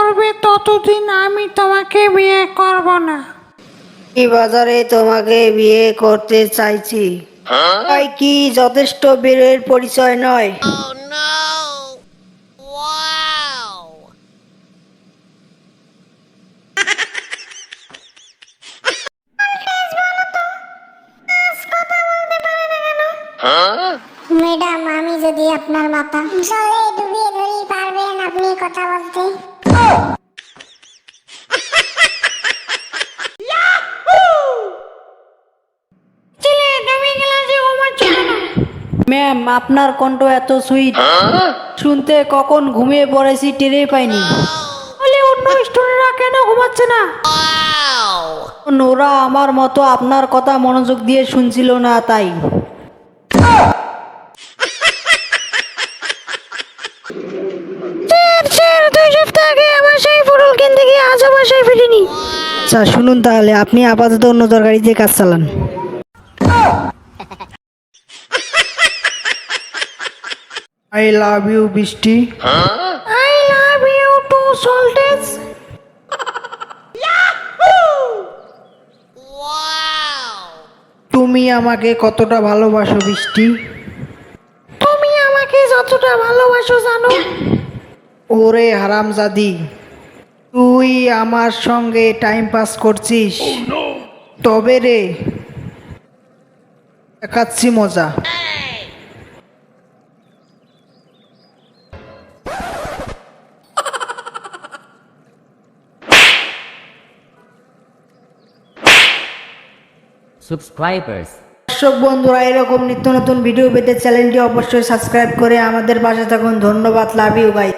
করবে ততদিন আমি তোমাকে বিয়ে করব না। এই বাজারে তোমাকে বিয়ে করতে চাইছি, তাই কি যথেষ্ট বীরের পরিচয় নয়? ম্যাডাম, আমি যদি আপনার মাথা জলে ডুবিয়ে ধরি, পারবেন আপনি কথা বলতে? ছেলে, তুমি ক্লাসে ঘুমাচ্ছ কেন? ম্যাম, আপনার কণ্ঠ এত সুইট, শুনতে কখন ঘুমিয়ে পড়েছি টেরে পাইনি। বলে অন্য স্টুডেন্টরা কেন ঘুমাচ্ছে না? ওরা আমার মতো আপনার কথা মনোযোগ দিয়ে শুনছিল না, তাই। স্যার, 2 সপ্তাহ আগে আমার সেই পটল কিনতে গিয়ে আজও বাসায় ফিরিনি। আচ্ছা শুনুন, তাহলে আপনি আপাতত অন্য তরকারিতে কাজ চালান। I love you Brishti. I love you too সল্টেজ। তুমি আমাকে কতটা ভালোবাসো বৃষ্টি? তুমি আমাকে যতটা ভালোবাসো জানো? ওরে হারামজাদি, তুই আমার সঙ্গে টাইম পাস করছিস? তবে রে, দেখাচ্ছি মজা। subscribers. দর্শক বন্ধুরা, এরকম নিত্য নতুন ভিডিও পেতে চ্যানেলটি অবশ্যই সাবস্ক্রাইব করে আমাদের পাশে থাকুন। ধন্যবাদ। Love you guys.